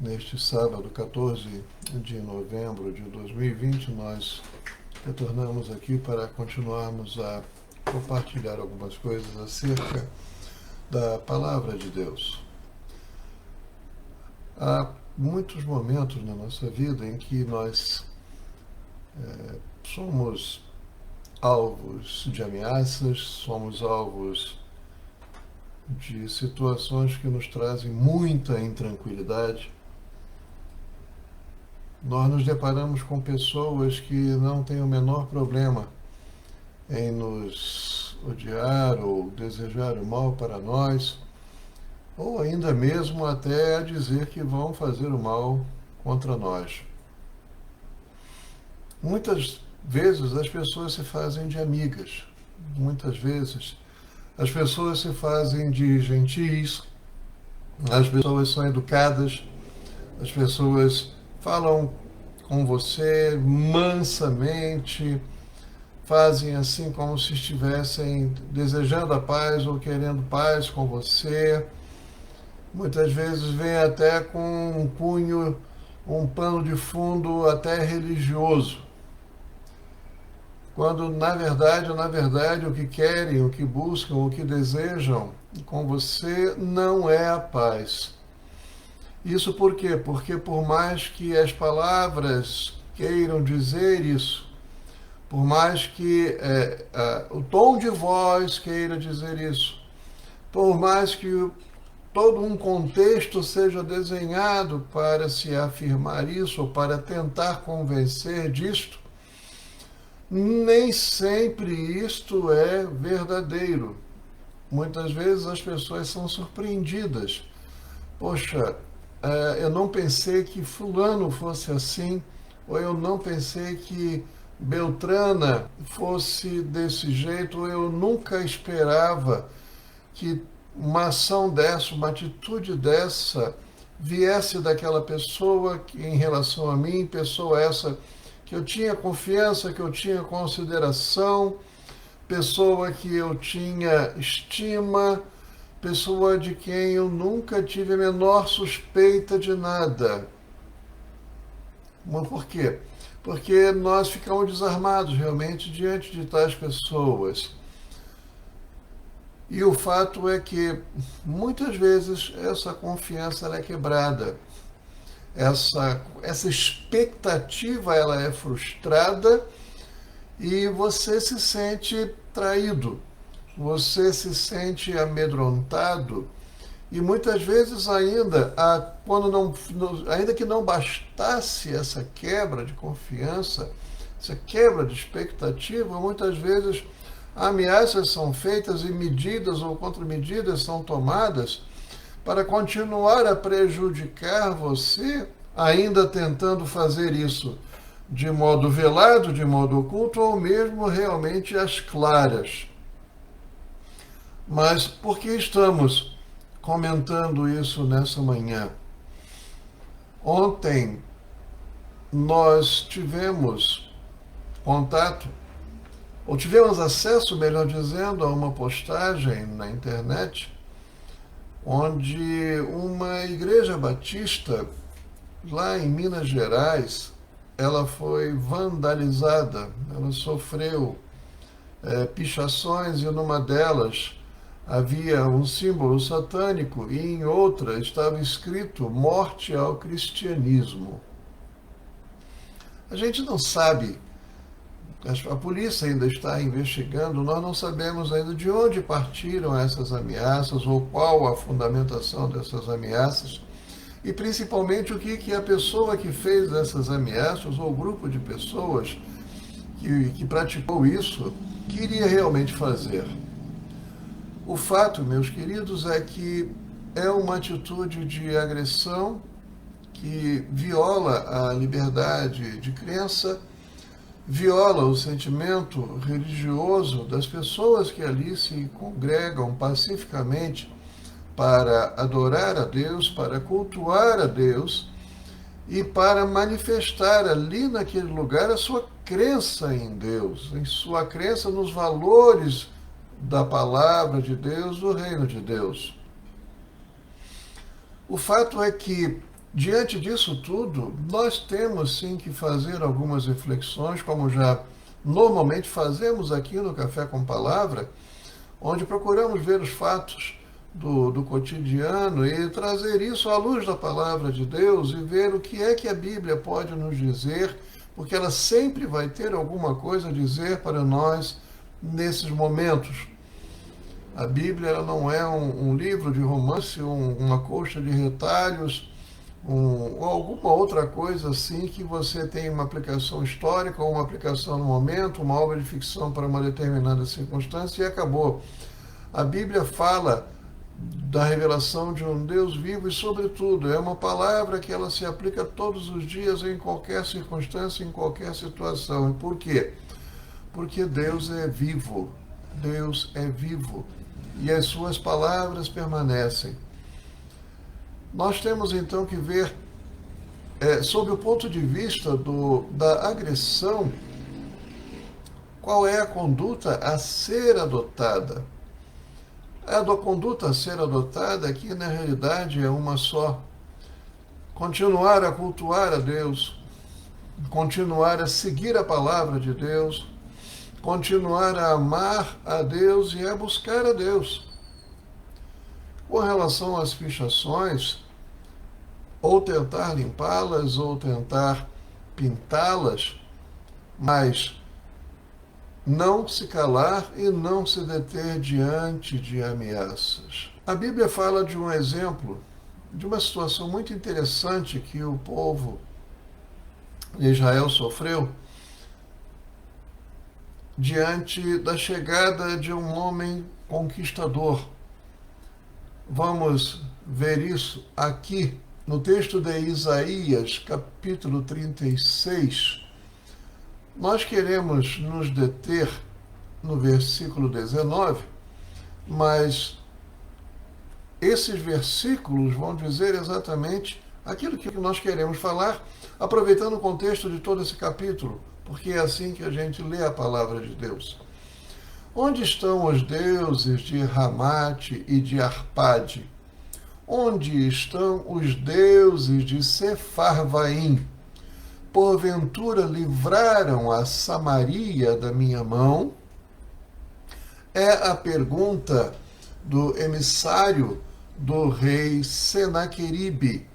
Neste sábado, 14 de novembro de 2020, nós retornamos aqui para continuarmos a compartilhar algumas coisas acerca da Palavra de Deus. Há muitos momentos na nossa vida em que nós somos alvos de ameaças, somos alvos de situações que nos trazem muita intranquilidade. Nós nos deparamos com pessoas que não têm o menor problema em nos odiar ou desejar o mal para nós, ou ainda mesmo até dizer que vão fazer o mal contra nós. Muitas vezes as pessoas se fazem de amigas, muitas vezes as pessoas se fazem de gentis, as pessoas são educadas, as pessoas falam com você mansamente, fazem assim como se estivessem desejando a paz ou querendo paz com você. Muitas vezes vem até com um cunho, um pano de fundo até religioso. Quando na verdade, o que querem, o que buscam, o que desejam com você não é a paz. Isso por quê? Porque por mais que as palavras queiram dizer isso, por mais que o tom de voz queira dizer isso, por mais que todo um contexto seja desenhado para se afirmar isso, ou para tentar convencer disto, nem sempre isto é verdadeiro. Muitas vezes as pessoas são surpreendidas. Poxa, eu não pensei que fulano fosse assim, ou eu não pensei que Beltrana fosse desse jeito, ou eu nunca esperava que uma ação dessa, uma atitude dessa, viesse daquela pessoa que, em relação a mim, pessoa essa que eu tinha confiança, que eu tinha consideração, pessoa que eu tinha estima, pessoa de quem eu nunca tive a menor suspeita de nada. Mas por quê? Porque nós ficamos desarmados realmente diante de tais pessoas. E o fato é que muitas vezes essa confiança ela é quebrada. Essa expectativa ela é frustrada e você se sente traído, você se sente amedrontado e muitas vezes ainda, ainda que não bastasse essa quebra de confiança, essa quebra de expectativa, muitas vezes ameaças são feitas e medidas ou contramedidas são tomadas para continuar a prejudicar você, ainda tentando fazer isso de modo velado, de modo oculto, ou mesmo realmente às claras. Mas por que estamos comentando isso nessa manhã? Ontem nós tivemos contato, ou tivemos acesso, melhor dizendo, a uma postagem na internet, onde uma igreja batista, lá em Minas Gerais, ela foi vandalizada, ela sofreu pichações e numa delas havia um símbolo satânico e em outra estava escrito morte ao cristianismo. A gente não sabe, a polícia ainda está investigando, nós não sabemos ainda de onde partiram essas ameaças ou qual a fundamentação dessas ameaças e principalmente o que a pessoa que fez essas ameaças ou o grupo de pessoas que praticou isso queria realmente fazer. O fato, meus queridos, é que é uma atitude de agressão que viola a liberdade de crença, viola o sentimento religioso das pessoas que ali se congregam pacificamente para adorar a Deus, para cultuar a Deus e para manifestar ali naquele lugar a sua crença em Deus, em sua crença nos valores da palavra de Deus, do reino de Deus. O fato é que Diante disso tudo, nós temos sim que fazer algumas reflexões, como já normalmente fazemos aqui no Café com Palavra, onde procuramos ver os fatos do cotidiano e trazer isso à luz da palavra de Deus e ver o que é que a Bíblia pode nos dizer, porque ela sempre vai ter alguma coisa a dizer para nós nesses momentos. A Bíblia ela não é um livro de romance, uma colcha de retalhos, ou alguma outra coisa assim que você tem uma aplicação histórica ou uma aplicação no momento, uma obra de ficção para uma determinada circunstância e acabou. A Bíblia fala da revelação de um Deus vivo e, sobretudo, é uma palavra que ela se aplica todos os dias em qualquer circunstância, em qualquer situação. E por quê? Porque Deus é vivo. Deus é vivo. E as suas palavras permanecem. Nós temos então que ver, sob o ponto de vista da agressão, qual é a conduta a ser adotada. A conduta a ser adotada aqui, na realidade, é uma só. Continuar a cultuar a Deus, continuar a seguir a palavra de Deus, continuar a amar a Deus e a buscar a Deus. Com relação às fichações, ou tentar limpá-las, ou tentar pintá-las, mas não se calar e não se deter diante de ameaças. A Bíblia fala de um exemplo, de uma situação muito interessante que o povo de Israel sofreu diante da chegada de um homem conquistador. Vamos ver isso aqui no texto de Isaías, capítulo 36. Nós queremos nos deter no versículo 19, mas esses versículos vão dizer exatamente aquilo que nós queremos falar, aproveitando o contexto de todo esse capítulo, porque é assim que a gente lê a palavra de Deus. Onde estão os deuses de Ramate e de Arpade? Onde estão os deuses de Sefarvaim? Porventura livraram a Samaria da minha mão? É a pergunta do emissário do rei Senaqueribe,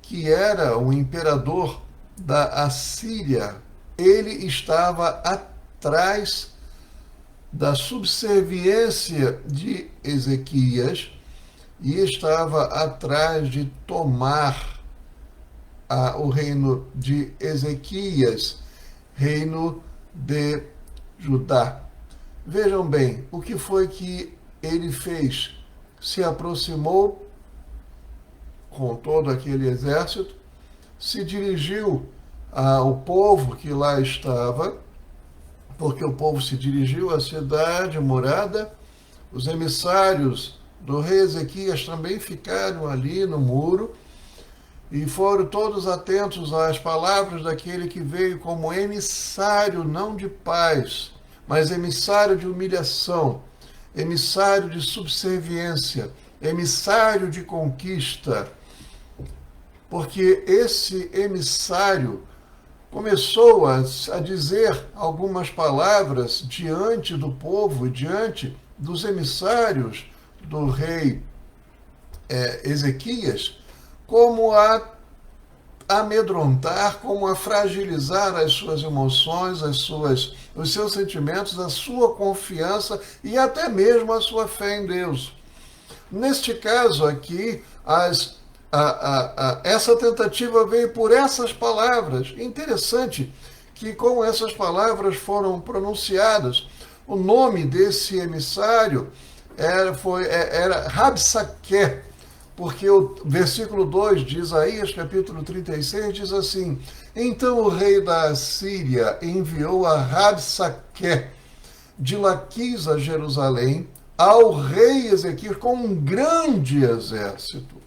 que era o imperador da Assíria. Ele estava atrás da subserviência de Ezequias e estava atrás de tomar o reino de Ezequias, reino de Judá. Vejam bem, o que foi que ele fez? Se aproximou com todo aquele exército, se dirigiu ao povo que lá estava, porque o povo se dirigiu à cidade morada, os emissários do rei Ezequias também ficaram ali no muro, e foram todos atentos às palavras daquele que veio como emissário, não de paz, mas emissário de humilhação, emissário de subserviência, emissário de conquista. Porque esse emissário começou a dizer algumas palavras diante do povo, diante dos emissários do rei Ezequias, como a amedrontar, como a fragilizar as suas emoções, os seus sentimentos, a sua confiança e até mesmo a sua fé em Deus. Neste caso aqui, essa tentativa veio por essas palavras. Interessante que, como essas palavras foram pronunciadas, o nome desse emissário era Rabsaque, porque o versículo 2 de Isaías, capítulo 36, diz assim: então o rei da Assíria enviou a Rabsaque de Laquis a Jerusalém ao rei Ezequias com um grande exército.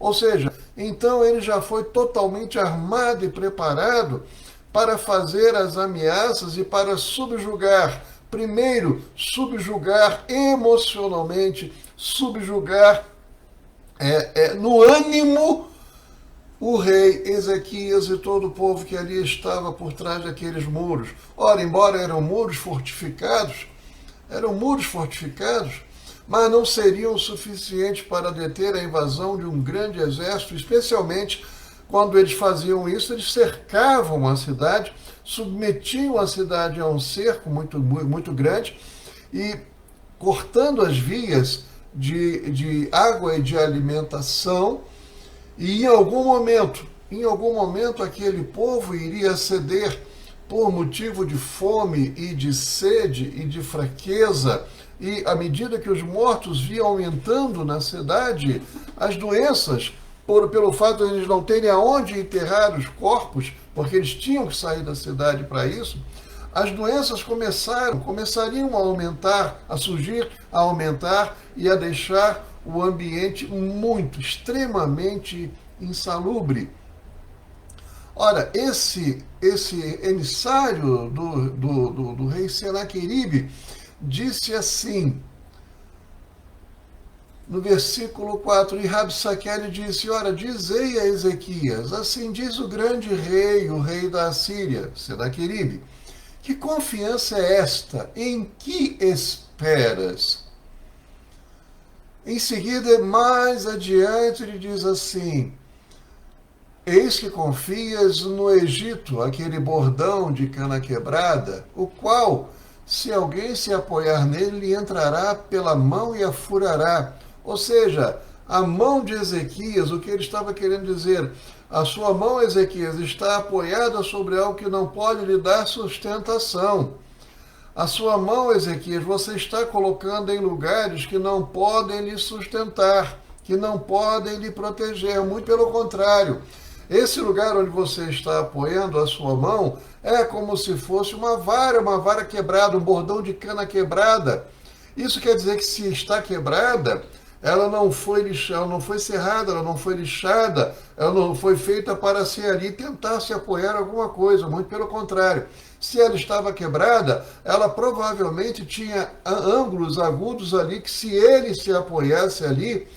Ou seja, então ele já foi totalmente armado e preparado para fazer as ameaças e para subjugar. Primeiro, subjugar emocionalmente, subjugar no ânimo o rei Ezequias e todo o povo que ali estava por trás daqueles muros. Ora, embora eram muros fortificados, mas não seriam suficientes para deter a invasão de um grande exército, especialmente quando eles faziam isso, eles cercavam a cidade, submetiam a cidade a um cerco muito grande e cortando as vias de água e de alimentação, e em algum momento aquele povo iria ceder por motivo de fome e de sede e de fraqueza, e à medida que os mortos vinham aumentando na cidade, as doenças, pelo fato de eles não terem aonde enterrar os corpos, porque eles tinham que sair da cidade para isso, as doenças começariam a aumentar, a surgir, a aumentar e a deixar o ambiente extremamente insalubre. Ora, esse emissário do rei Senaqueribe disse assim, no versículo 4, e Rabsaque lhe disse, ora, dizei a Ezequias, assim diz o grande rei, o rei da Assíria, Senaqueribe, que confiança é esta? Em que esperas? Em seguida, mais adiante, ele diz assim, eis que confias no Egito, aquele bordão de cana quebrada, o qual, se alguém se apoiar nele, lhe entrará pela mão e a furará. Ou seja, a mão de Ezequias, o que ele estava querendo dizer, a sua mão, Ezequias, está apoiada sobre algo que não pode lhe dar sustentação. A sua mão, Ezequias, você está colocando em lugares que não podem lhe sustentar, que não podem lhe proteger, muito pelo contrário. Esse lugar onde você está apoiando a sua mão é como se fosse uma vara quebrada, um bordão de cana quebrada. Isso quer dizer que se está quebrada, ela não foi lixada, ela não foi serrada, ela não foi lixada, ela não foi feita para se ali tentar se apoiar em alguma coisa, muito pelo contrário. Se ela estava quebrada, ela provavelmente tinha ângulos agudos ali que se ele se apoiasse ali,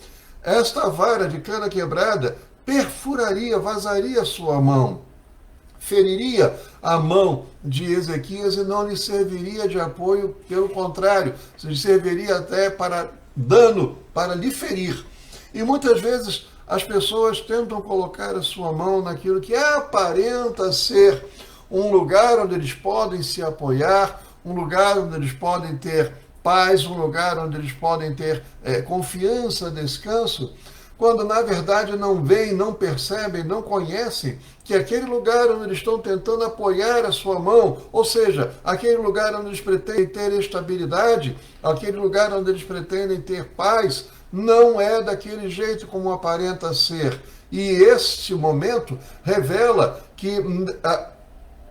esta vara de cana quebrada perfuraria, vazaria sua mão, feriria a mão de Ezequias e não lhe serviria de apoio, pelo contrário, lhe serviria até para dano, para lhe ferir. E muitas vezes as pessoas tentam colocar a sua mão naquilo que aparenta ser um lugar onde eles podem se apoiar, um lugar onde eles podem ter paz, um lugar onde eles podem ter confiança, descanso, quando na verdade não veem, não percebem, não conhecem que aquele lugar onde eles estão tentando apoiar a sua mão, ou seja, aquele lugar onde eles pretendem ter estabilidade, aquele lugar onde eles pretendem ter paz, não é daquele jeito como aparenta ser. E este momento revela que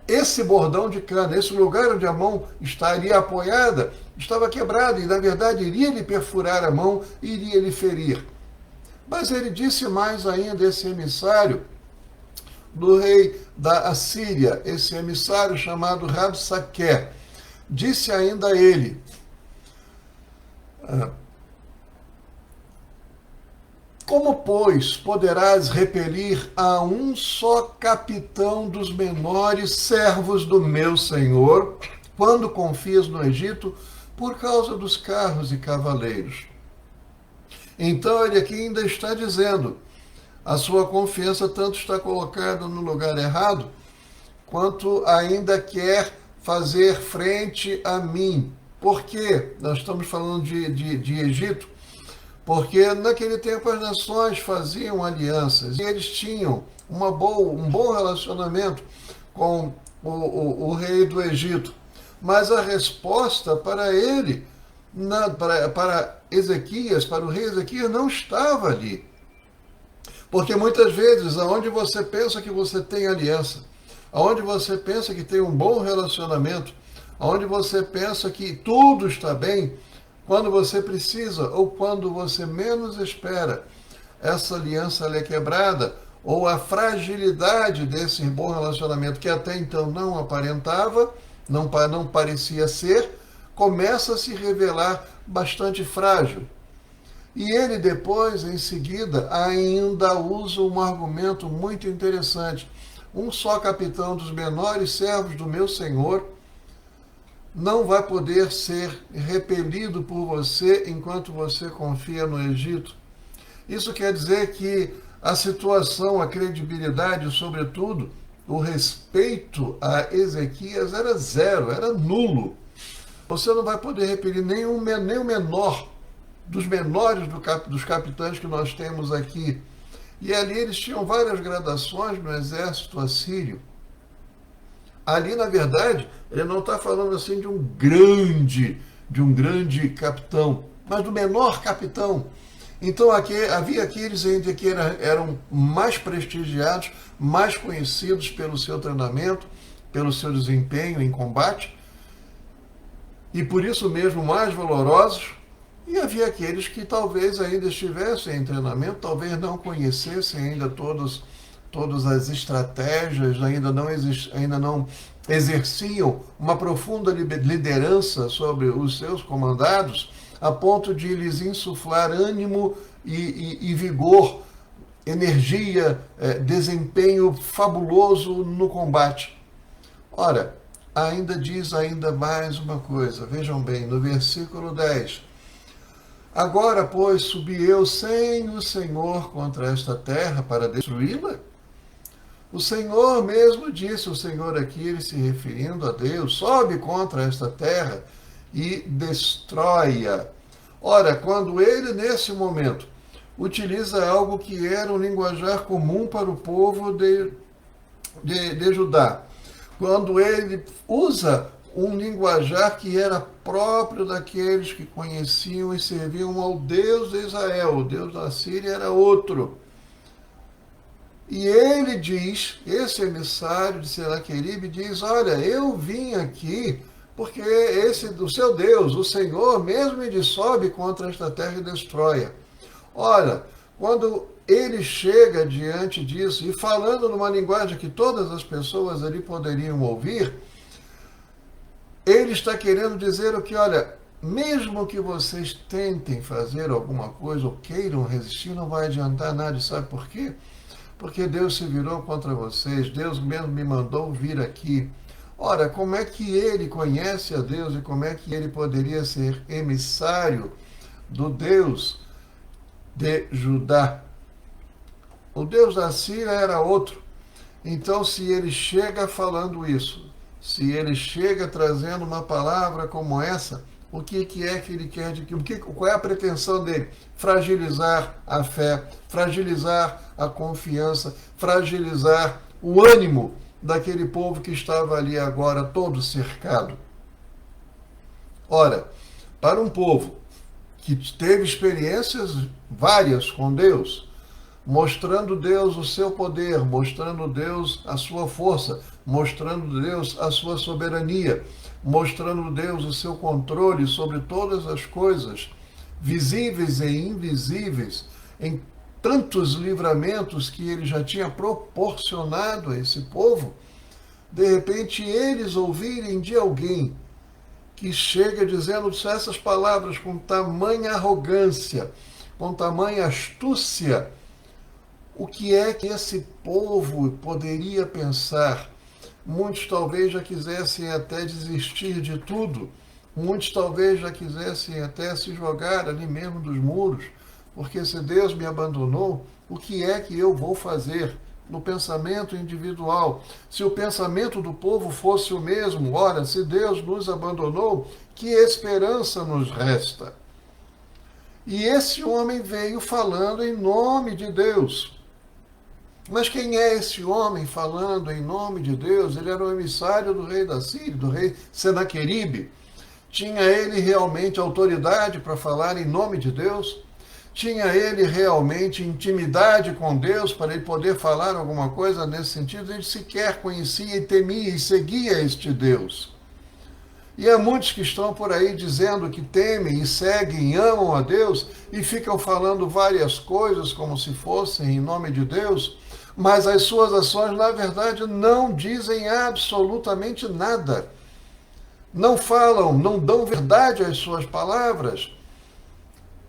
esse bordão de cana, esse lugar onde a mão estaria apoiada, estava quebrado e na verdade iria lhe perfurar a mão, iria lhe ferir. Mas ele disse mais ainda, esse emissário do rei da Assíria, esse emissário chamado Rabsaque, disse ainda a ele, como, pois, poderás repelir a um só capitão dos menores servos do meu senhor, quando confias no Egito, por causa dos carros e cavaleiros? Então ele aqui ainda está dizendo, a sua confiança tanto está colocada no lugar errado, quanto ainda quer fazer frente a mim. Por quê? Nós estamos falando de Egito, porque naquele tempo as nações faziam alianças e eles tinham um bom relacionamento com o rei do Egito. Mas a resposta para ele, para Ezequias, para o rei Ezequias, não estava ali. Porque muitas vezes, aonde você pensa que você tem aliança, aonde você pensa que tem um bom relacionamento, aonde você pensa que tudo está bem, quando você precisa ou quando você menos espera, essa aliança é quebrada, ou a fragilidade desse bom relacionamento, que até então não aparentava, não parecia ser, começa a se revelar bastante frágil. E ele depois, em seguida, ainda usa um argumento muito interessante. Um só capitão dos menores servos do meu senhor não vai poder ser repelido por você enquanto você confia no Egito. Isso quer dizer que a situação, a credibilidade, sobretudo, o respeito a Ezequias era zero, era nulo. Você não vai poder repelir nem o menor dos menores dos capitães que nós temos aqui. E ali eles tinham várias gradações no exército assírio. Ali, na verdade, ele não está falando assim de um grande capitão, mas do menor capitão. Então havia aqueles ainda que eram mais prestigiados, mais conhecidos pelo seu treinamento, pelo seu desempenho em combate, e por isso mesmo mais valorosos. E havia aqueles que talvez ainda estivessem em treinamento, talvez não conhecessem ainda todas as estratégias, ainda não exerciam uma profunda liderança sobre os seus comandados, a ponto de lhes insuflar ânimo e vigor, energia, desempenho fabuloso no combate. Ora, ainda diz mais uma coisa, vejam bem, no versículo 10. Agora, pois, subi eu sem o Senhor contra esta terra para destruí-la? O Senhor mesmo disse, o Senhor aqui, ele se referindo a Deus, sobe contra esta terra e destrói-a. Ora, quando ele, nesse momento, utiliza algo que era um linguajar comum para o povo de Judá, quando ele usa um linguajar que era próprio daqueles que conheciam e serviam ao Deus de Israel, o Deus da Síria era outro. E ele diz, esse emissário de Senaqueribe diz, olha, eu vim aqui porque o seu Deus, o Senhor, mesmo ele sobe contra esta terra e destrói-a. Ora, quando ele chega diante disso e falando numa linguagem que todas as pessoas ali poderiam ouvir, ele está querendo dizer o que, olha, mesmo que vocês tentem fazer alguma coisa ou queiram resistir, não vai adiantar nada. E sabe por quê? Porque Deus se virou contra vocês, Deus mesmo me mandou vir aqui. Ora, como é que ele conhece a Deus e como é que ele poderia ser emissário do Deus de Judá? O Deus da Síria era outro. Então, se ele chega falando isso, se ele chega trazendo uma palavra como essa, o que é que ele quer de que? Qual é a pretensão dele? Fragilizar a fé, fragilizar a confiança, fragilizar o ânimo daquele povo que estava ali agora todo cercado. Ora, para um povo que teve experiências várias com Deus, mostrando Deus o seu poder, mostrando Deus a sua força, mostrando Deus a sua soberania, mostrando Deus o seu controle sobre todas as coisas, visíveis e invisíveis, em tantos livramentos que ele já tinha proporcionado a esse povo, de repente eles ouvirem de alguém que chega dizendo essas palavras com tamanha arrogância, com tamanha astúcia, o que é que esse povo poderia pensar? Muitos talvez já quisessem até desistir de tudo, muitos talvez já quisessem até se jogar ali mesmo dos muros, porque se Deus me abandonou, o que é que eu vou fazer? No pensamento individual, se o pensamento do povo fosse o mesmo, ora, se Deus nos abandonou, que esperança nos resta? E esse homem veio falando em nome de Deus. Mas quem é esse homem falando em nome de Deus? Ele era o emissário do rei da Síria, do rei Senaqueribe. Tinha ele realmente autoridade para falar em nome de Deus? Tinha ele realmente intimidade com Deus para ele poder falar alguma coisa nesse sentido? Ele sequer conhecia e temia e seguia este Deus. E há muitos que estão por aí dizendo que temem e seguem e amam a Deus e ficam falando várias coisas como se fossem em nome de Deus, mas as suas ações, na verdade, não dizem absolutamente nada. Não falam, não dão verdade às suas palavras.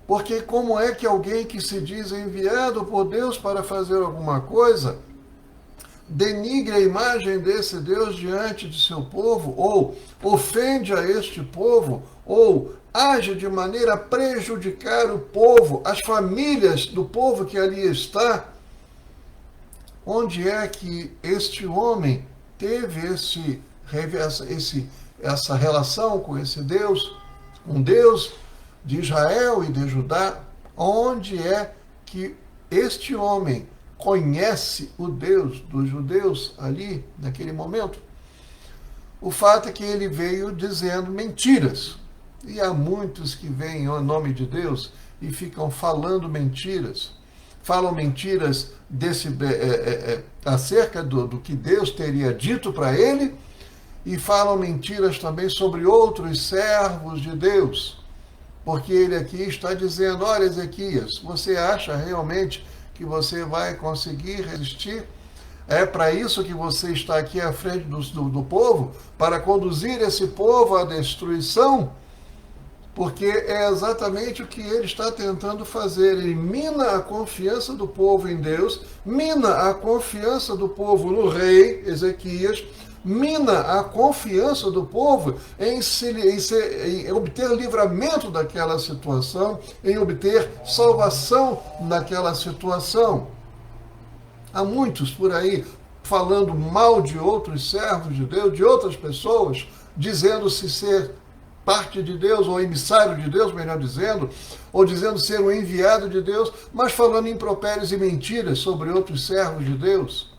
Porque como é que alguém que se diz enviado por Deus para fazer alguma coisa denigre a imagem desse Deus diante de seu povo, ou ofende a este povo, ou age de maneira a prejudicar o povo, as famílias do povo que ali está? Onde é que este homem teve essa relação com esse Deus, com Deus de Israel e de Judá? Onde é que este homem conhece o Deus dos judeus ali, naquele momento? O fato é que ele veio dizendo mentiras. E há muitos que vêm em nome de Deus e ficam falando mentiras. Falam mentiras acerca do que Deus teria dito para ele, e falam mentiras também sobre outros servos de Deus. Porque ele aqui está dizendo: olha, Ezequias, você acha realmente que você vai conseguir resistir? É para isso que você está aqui à frente do povo? Para conduzir esse povo à destruição? Porque é exatamente o que ele está tentando fazer. Ele mina a confiança do povo em Deus, mina a confiança do povo no rei Ezequias, mina a confiança do povo em obter livramento daquela situação, em obter salvação naquela situação. Há muitos por aí falando mal de outros servos de Deus, de outras pessoas, dizendo-se ser parte de Deus, ou emissário de Deus, melhor dizendo, ou dizendo ser o enviado de Deus, mas falando impropérios e mentiras sobre outros servos de Deus.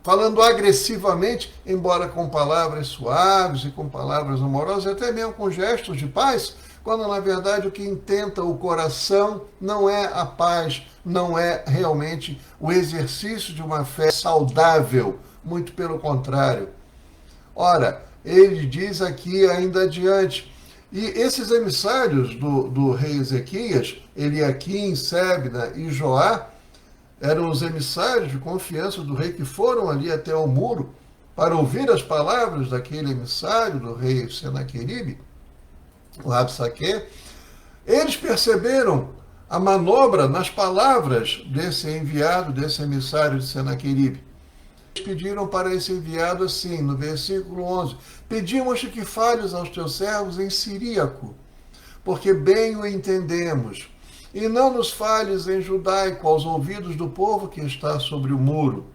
Falando agressivamente, embora com palavras suaves e com palavras amorosas, até mesmo com gestos de paz, quando na verdade o que intenta o coração não é a paz, não é realmente o exercício de uma fé saudável, muito pelo contrário. Ora, ele diz aqui ainda adiante, e esses emissários do rei Ezequias, Eliaquim, Sebna e Joá, eram os emissários de confiança do rei que foram ali até o muro para ouvir as palavras daquele emissário do rei Senaqueribe, o Rabsaque. Eles perceberam a manobra nas palavras desse enviado, desse emissário de Senaqueribe. Pediram para esse enviado assim, no versículo 11: pedimos-te que fales aos teus servos em siríaco, porque bem o entendemos, e não nos fales em judaico aos ouvidos do povo que está sobre o muro.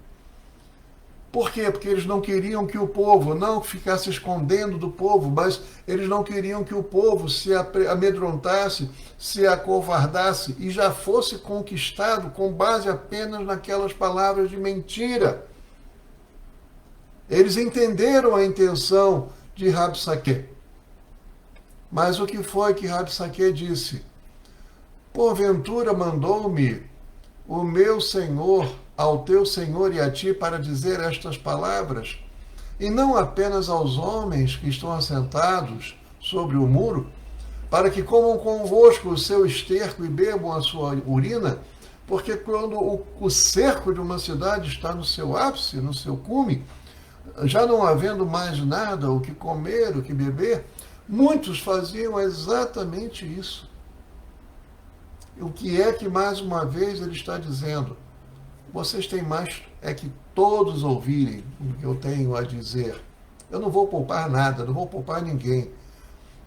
Por quê? Porque eles não queriam que o povo não ficasse escondendo do povo, mas eles não queriam que o povo se amedrontasse, se acovardasse e já fosse conquistado com base apenas naquelas palavras de mentira. Eles entenderam a intenção de Rabsaque. Mas o que foi que Rabsaque disse? Porventura mandou-me o meu Senhor ao teu Senhor e a ti para dizer estas palavras, e não apenas aos homens que estão assentados sobre o muro, para que comam convosco o seu esterco e bebam a sua urina? Porque quando o cerco de uma cidade está no seu ápice, no seu cume, já não havendo mais nada o que comer, o que beber, muitos faziam exatamente isso. O que é que, mais uma vez, ele está dizendo? Vocês têm mais é que todos ouvirem o que eu tenho a dizer. Eu não vou poupar nada, não vou poupar ninguém.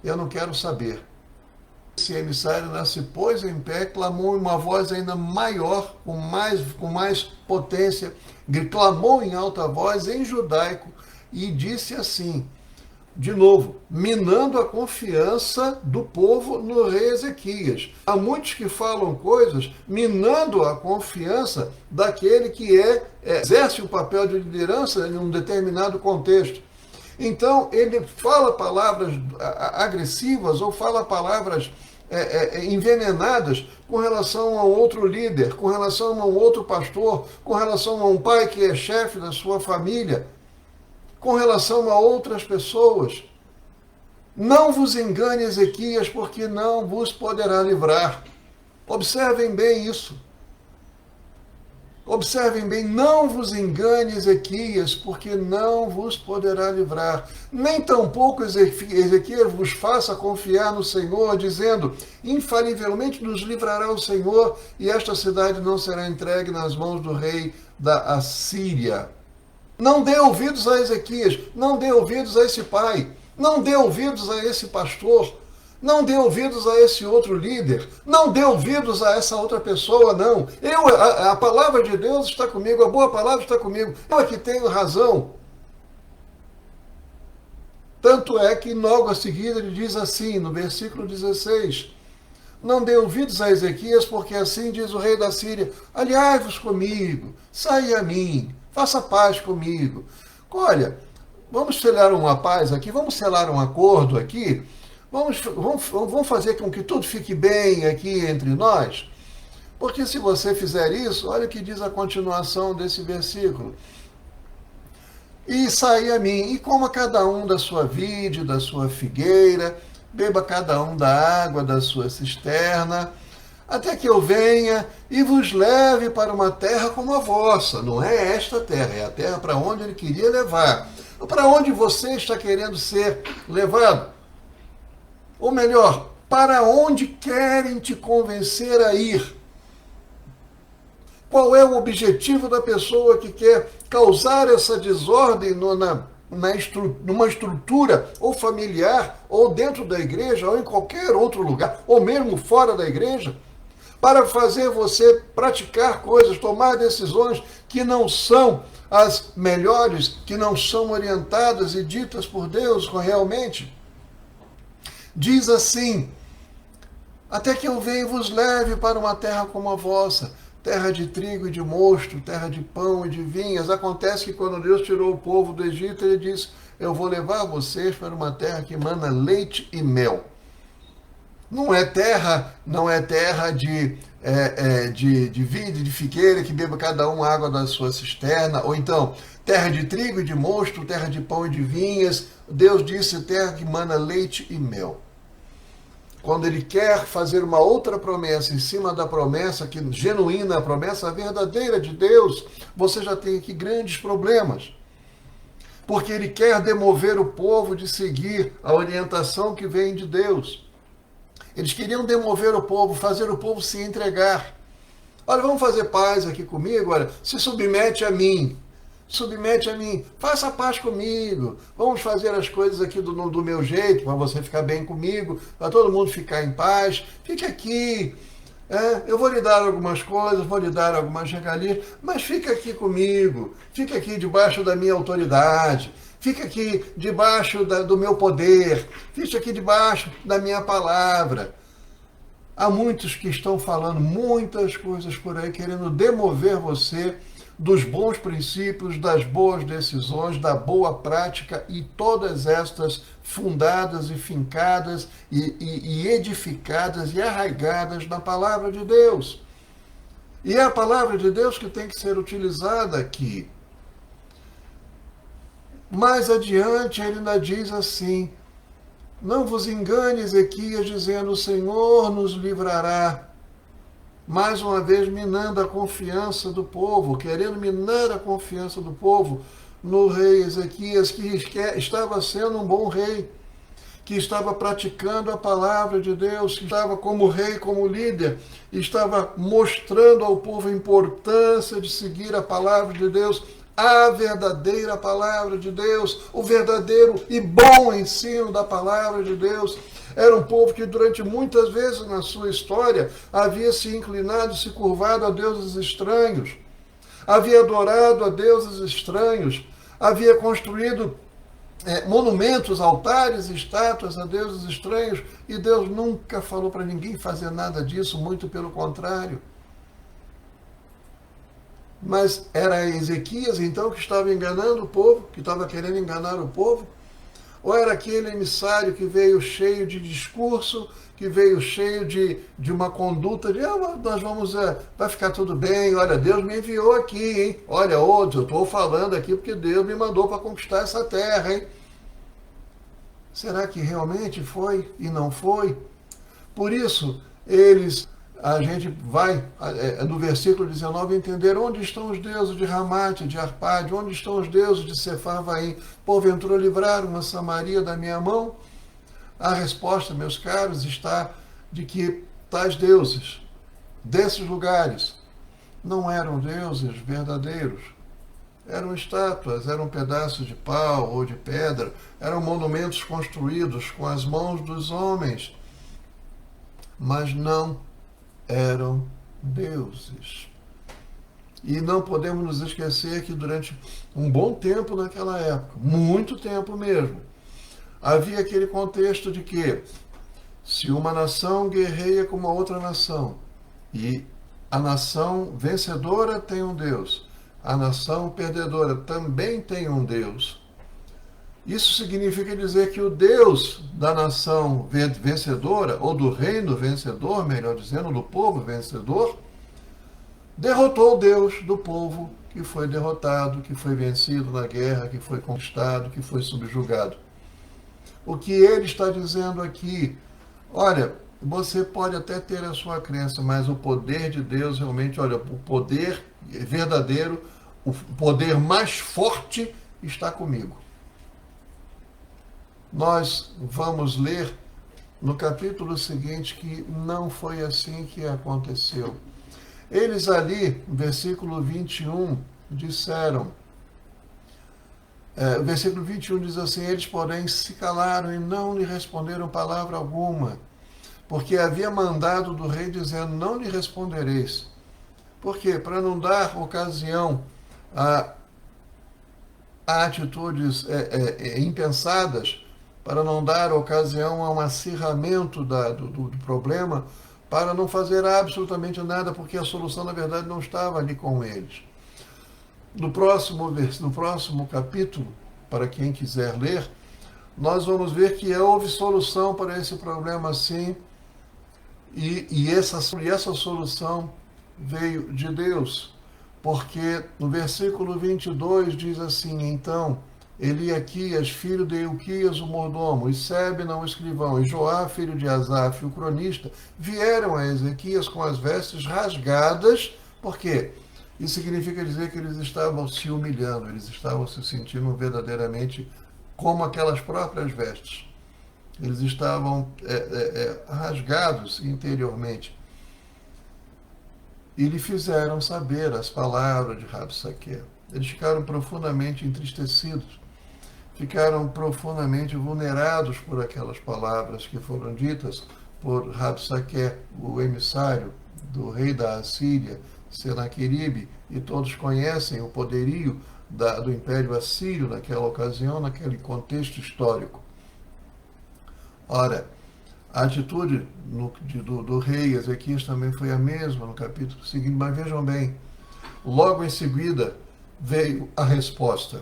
Eu não quero saber. Esse emissário se pôs em pé, clamou em uma voz ainda maior, com mais potência, clamou em alta voz em judaico e disse assim, de novo, minando a confiança do povo no rei Ezequias. Há muitos que falam coisas minando a confiança daquele que exerce o papel de liderança em um determinado contexto. Então, ele fala palavras agressivas ou fala palavras envenenadas com relação a um outro líder, com relação a um outro pastor, com relação a um pai que é chefe da sua família, com relação a outras pessoas. Não vos engane, Ezequias, porque não vos poderá livrar. Observem bem isso. Observem bem, não vos engane, Ezequias, porque não vos poderá livrar. Nem tampouco Ezequias vos faça confiar no Senhor, dizendo, infalivelmente nos livrará o Senhor, e esta cidade não será entregue nas mãos do rei da Assíria. Não dê ouvidos a Ezequias, não dê ouvidos a esse pai, não dê ouvidos a esse pastor, não dê ouvidos a esse outro líder, não dê ouvidos a essa outra pessoa, não. A palavra de Deus está comigo, a boa palavra está comigo, eu é que tenho razão. Tanto é que logo a seguir ele diz assim, no versículo 16, não dê ouvidos a Ezequias, porque assim diz o rei da Síria, aliai-vos comigo, saia a mim, faça paz comigo. Olha, vamos selar uma paz aqui, vamos selar um acordo aqui, vamos fazer com que tudo fique bem aqui entre nós, porque se você fizer isso, olha o que diz a continuação desse versículo. E saia a mim, e coma cada um da sua vide, da sua figueira, beba cada um da água da sua cisterna, até que eu venha e vos leve para uma terra como a vossa. Não é esta terra, é a terra para onde ele queria levar. Para onde você está querendo ser levado? Ou melhor, para onde querem te convencer a ir? Qual é o objetivo da pessoa que quer causar essa desordem numa estrutura ou familiar, ou dentro da igreja, ou em qualquer outro lugar, ou mesmo fora da igreja, para fazer você praticar coisas, tomar decisões que não são as melhores, que não são orientadas e ditas por Deus realmente? Diz assim, até que eu venha e vos leve para uma terra como a vossa, terra de trigo e de mosto, terra de pão e de vinhas. Acontece que quando Deus tirou o povo do Egito, ele disse, eu vou levar vocês para uma terra que mana leite e mel. Não é terra de vide, de figueira, que beba cada um água da sua cisterna, ou então terra de trigo e de mosto, terra de pão e de vinhas. Deus disse terra que mana leite e mel. Quando ele quer fazer uma outra promessa em cima da promessa que genuína, a promessa verdadeira de Deus, você já tem aqui grandes problemas. Porque ele quer demover o povo de seguir a orientação que vem de Deus. Eles queriam demover o povo, fazer o povo se entregar. Olha, vamos fazer paz aqui comigo, olha, se submete a mim. Submete a mim, faça paz comigo, vamos fazer as coisas aqui do meu jeito, para você ficar bem comigo, para todo mundo ficar em paz, fique aqui, eu vou lhe dar algumas coisas, vou lhe dar algumas regalias, mas fica aqui comigo, fica aqui debaixo da minha autoridade, fica aqui debaixo do meu poder, fica aqui debaixo da minha palavra. Há muitos que estão falando muitas coisas por aí, querendo demover você dos bons princípios, das boas decisões, da boa prática, e todas estas fundadas e fincadas e edificadas e arraigadas na palavra de Deus. E é a palavra de Deus que tem que ser utilizada aqui. Mais adiante ele ainda diz assim, não vos engane, Ezequias, dizendo, o Senhor nos livrará. Mais uma vez minando a confiança do povo, querendo minar a confiança do povo no rei Ezequias, que estava sendo um bom rei, que estava praticando a palavra de Deus, que estava como rei, como líder, estava mostrando ao povo a importância de seguir a palavra de Deus, a verdadeira palavra de Deus, o verdadeiro e bom ensino da palavra de Deus. Era um povo que durante muitas vezes na sua história havia se inclinado, se curvado a deuses estranhos, havia adorado a deuses estranhos, havia construído monumentos, altares e estátuas a deuses estranhos, e Deus nunca falou para ninguém fazer nada disso, muito pelo contrário. Mas era Ezequias então que estava enganando o povo, que estava querendo enganar o povo? Ou era aquele emissário que veio cheio de discurso, que veio cheio de uma conduta de, nós vamos, vai ficar tudo bem, olha, Deus me enviou aqui, hein? Olha, outro, eu estou falando aqui porque Deus me mandou para conquistar essa terra, hein? Será que realmente foi e não foi? Por isso, eles a gente vai, no versículo 19, entender onde estão os deuses de Ramate, de Arpade, onde estão os deuses de Sefarvaim. Porventura livraram uma Samaria da minha mão? A resposta, meus caros, está de que tais deuses, desses lugares, não eram deuses verdadeiros. Eram estátuas, eram pedaços de pau ou de pedra, eram monumentos construídos com as mãos dos homens, mas não eram deuses. E não podemos nos esquecer que durante um bom tempo naquela época, muito tempo mesmo, havia aquele contexto de que se uma nação guerreia com uma outra nação e a nação vencedora tem um Deus, a nação perdedora também tem um Deus, isso significa dizer que o Deus da nação vencedora, ou do reino vencedor, melhor dizendo, do povo vencedor, derrotou o Deus do povo que foi derrotado, que foi vencido na guerra, que foi conquistado, que foi subjugado. O que ele está dizendo aqui, olha, você pode até ter a sua crença, mas o poder de Deus realmente, olha, o poder verdadeiro, o poder mais forte está comigo. Nós vamos ler no capítulo seguinte que não foi assim que aconteceu. Eles ali, no versículo 21, disseram, o versículo 21 diz assim, eles, porém, se calaram e não lhe responderam palavra alguma, porque havia mandado do rei dizendo, não lhe respondereis. Por quê? Para não dar ocasião a atitudes impensadas, para não dar ocasião a um acirramento do problema, para não fazer absolutamente nada, porque a solução, na verdade, não estava ali com eles. No próximo capítulo, para quem quiser ler, nós vamos ver que houve solução para esse problema sim, e essa solução veio de Deus, porque no versículo 22 diz assim, então, Eliaquias, filho de Ilquias, o mordomo, e Sebna, o escrivão, e Joá, filho de Asaf, o cronista, vieram a Ezequias com as vestes rasgadas. Por quê? Isso significa dizer que eles estavam se humilhando, eles estavam se sentindo verdadeiramente como aquelas próprias vestes. Eles estavam rasgados interiormente. E lhe fizeram saber as palavras de Rabsaque. Eles ficaram profundamente entristecidos, ficaram profundamente vulnerados por aquelas palavras que foram ditas por Rabsaque, o emissário do rei da Assíria, Senaqueribe, e todos conhecem o poderio do Império Assírio naquela ocasião, naquele contexto histórico. Ora, a atitude do rei Ezequias também foi a mesma no capítulo seguinte, mas vejam bem, logo em seguida veio a resposta.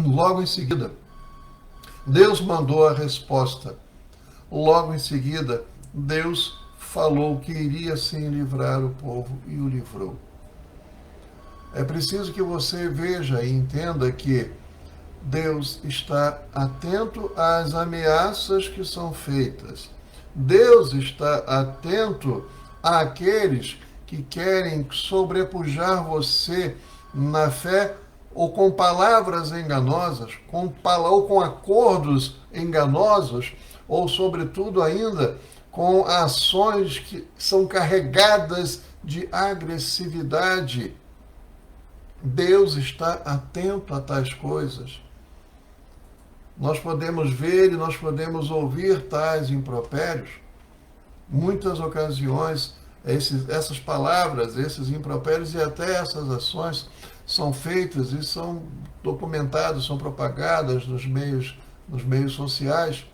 Logo em seguida, Deus mandou a resposta. Logo em seguida, Deus falou que iria sim livrar o povo e o livrou. É preciso que você veja e entenda que Deus está atento às ameaças que são feitas. Deus está atento àqueles que querem sobrepujar você na fé, ou com palavras enganosas, ou com acordos enganosos, ou, sobretudo ainda, com ações que são carregadas de agressividade. Deus está atento a tais coisas. Nós podemos ver e nós podemos ouvir tais impropérios. Muitas ocasiões, essas palavras, esses impropérios e até essas ações são feitas e são documentadas, são propagadas nos meios sociais.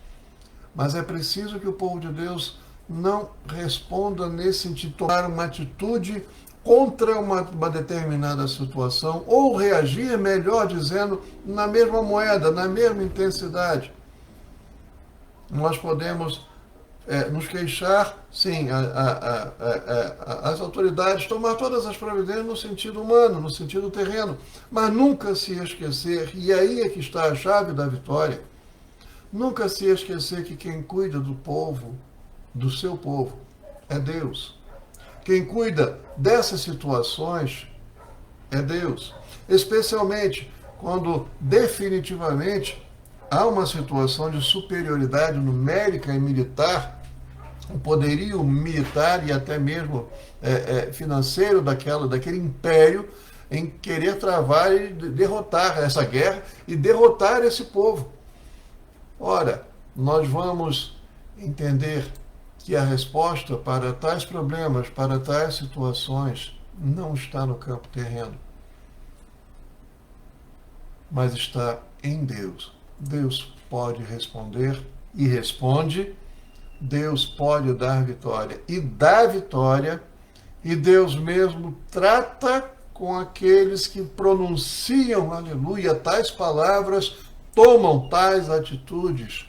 Mas é preciso que o povo de Deus não responda nesse sentido, tomar uma atitude contra uma determinada situação, ou reagir, melhor dizendo, na mesma moeda, na mesma intensidade. Nós podemos nos queixar, sim, as autoridades tomar todas as providências no sentido humano, no sentido terreno, mas nunca se esquecer, e aí é que está a chave da vitória, nunca se esquecer que quem cuida do povo, do seu povo, é Deus. Quem cuida dessas situações é Deus. Especialmente quando definitivamente há uma situação de superioridade numérica e militar, o poderio militar e até mesmo financeiro daquele império em querer travar e derrotar essa guerra e derrotar esse povo. Ora, nós vamos entender que a resposta para tais problemas, para tais situações, não está no campo terreno, mas está em Deus. Deus pode responder e responde, Deus pode dar vitória e dá vitória, e Deus mesmo trata com aqueles que pronunciam, aleluia, tais palavras, tomam tais atitudes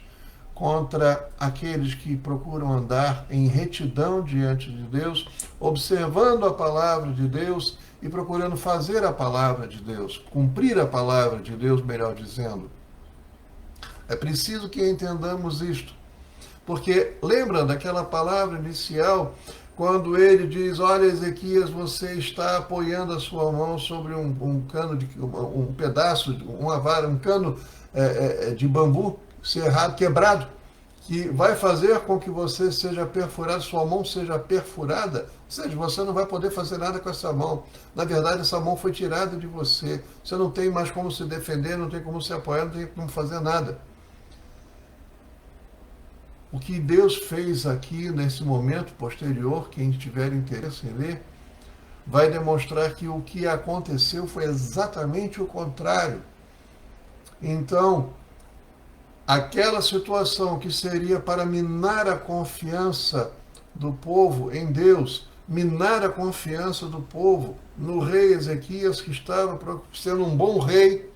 contra aqueles que procuram andar em retidão diante de Deus, observando a palavra de Deus e procurando fazer a palavra de Deus, cumprir a palavra de Deus, melhor dizendo. É preciso que entendamos isto, porque lembra daquela palavra inicial, quando ele diz, olha, Ezequias, você está apoiando a sua mão sobre um cano, um pedaço, uma vara, um cano de bambu cerrado, quebrado, que vai fazer com que você seja perfurado, sua mão seja perfurada, ou seja, você não vai poder fazer nada com essa mão. Na verdade, essa mão foi tirada de você. Você não tem mais como se defender, não tem como se apoiar, não tem como fazer nada. O que Deus fez aqui nesse momento posterior, quem tiver interesse em ler, vai demonstrar que o que aconteceu foi exatamente o contrário. Então, aquela situação que seria para minar a confiança do povo em Deus, minar a confiança do povo no rei Ezequias, que estava sendo um bom rei,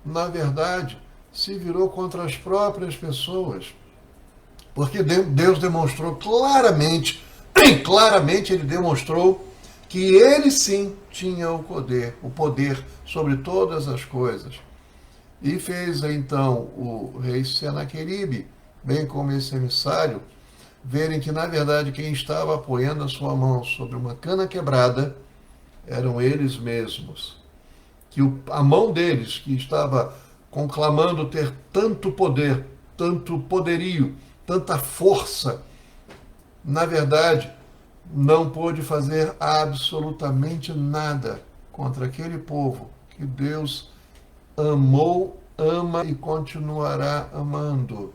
na verdade, se virou contra as próprias pessoas. Porque Deus demonstrou claramente ele demonstrou que ele sim tinha o poder sobre todas as coisas. E fez então o rei Senaqueribe, bem como esse emissário, verem que na verdade quem estava apoiando a sua mão sobre uma cana quebrada eram eles mesmos. Que a mão deles, que estava conclamando ter tanto poder, tanto poderio, tanta força, na verdade, não pôde fazer absolutamente nada contra aquele povo que Deus amou, ama e continuará amando.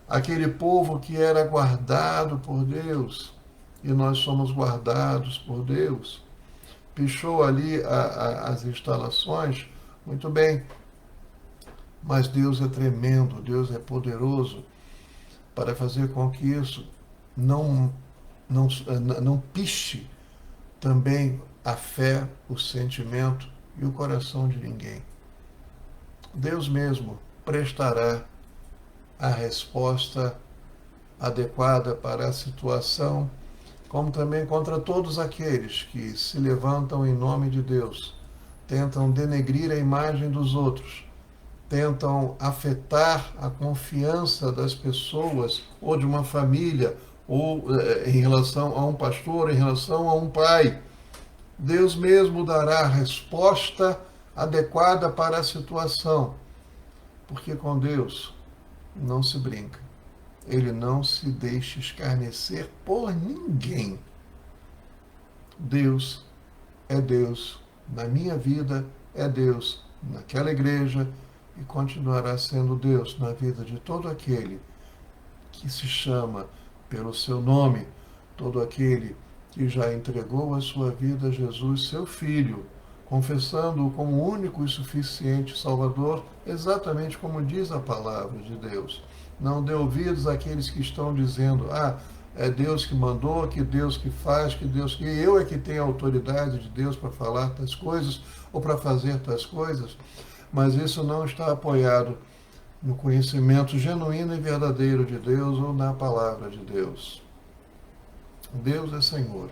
Aquele povo que era guardado por Deus, e nós somos guardados por Deus. Pichou ali as instalações, muito bem, mas Deus é tremendo, Deus é poderoso para fazer com que isso não piche também a fé, o sentimento e o coração de ninguém. Deus mesmo prestará a resposta adequada para a situação, como também contra todos aqueles que se levantam em nome de Deus, tentam denegrir a imagem dos outros, tentam afetar a confiança das pessoas, ou de uma família, ou em relação a um pastor, em relação a um pai. Deus mesmo dará a resposta adequada para a situação, porque com Deus não se brinca. Ele não se deixa escarnecer por ninguém. Deus é Deus na minha vida, é Deus naquela igreja, e continuará sendo Deus na vida de todo aquele que se chama pelo seu nome, todo aquele que já entregou a sua vida a Jesus, seu Filho, confessando-o como único e suficiente Salvador, exatamente como diz a palavra de Deus. Não dê ouvidos àqueles que estão dizendo, é Deus que mandou, que Deus que faz, que eu é que tenho a autoridade de Deus para falar tais coisas ou para fazer tais coisas. Mas isso não está apoiado no conhecimento genuíno e verdadeiro de Deus ou na palavra de Deus. Deus é Senhor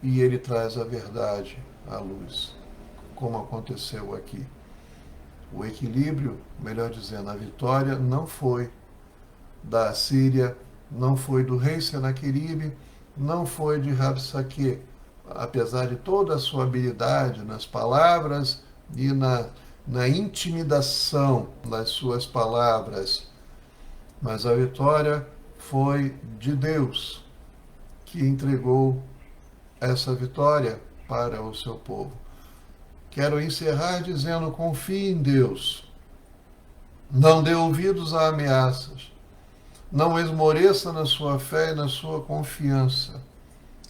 e Ele traz a verdade à luz, como aconteceu aqui. O equilíbrio, melhor dizendo, a vitória não foi da Assíria, não foi do rei Senaqueribe, não foi de Rabsaque, apesar de toda a sua habilidade nas palavras e na intimidação das suas palavras, mas a vitória foi de Deus, que entregou essa vitória para o seu povo. Quero encerrar dizendo: confie em Deus, não dê ouvidos a ameaças, não esmoreça na sua fé e na sua confiança.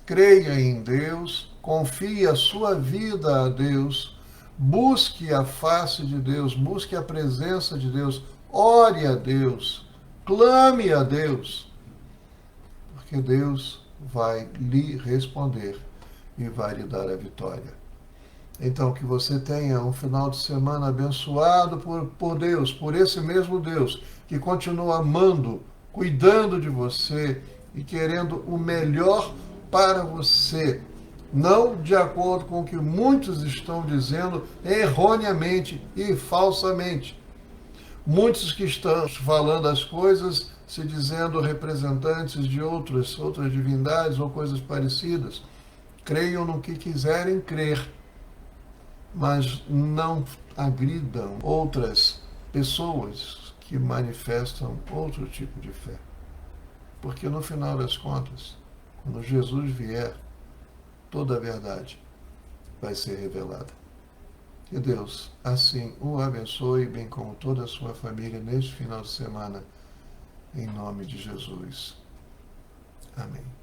Creia em Deus, confie a sua vida a Deus, busque a face de Deus, busque a presença de Deus, ore a Deus, clame a Deus, porque Deus vai lhe responder e vai lhe dar a vitória. Então, que você tenha um final de semana abençoado por Deus, por esse mesmo Deus, que continua amando, cuidando de você e querendo o melhor para você. Não de acordo com o que muitos estão dizendo erroneamente e falsamente. Muitos que estão falando as coisas se dizendo representantes de outras divindades ou coisas parecidas. Creiam no que quiserem crer, mas não agridam outras pessoas que manifestam outro tipo de fé. Porque no final das contas, quando Jesus vier, toda a verdade vai ser revelada. Que Deus assim o abençoe, bem como toda a sua família neste final de semana, em nome de Jesus. Amém.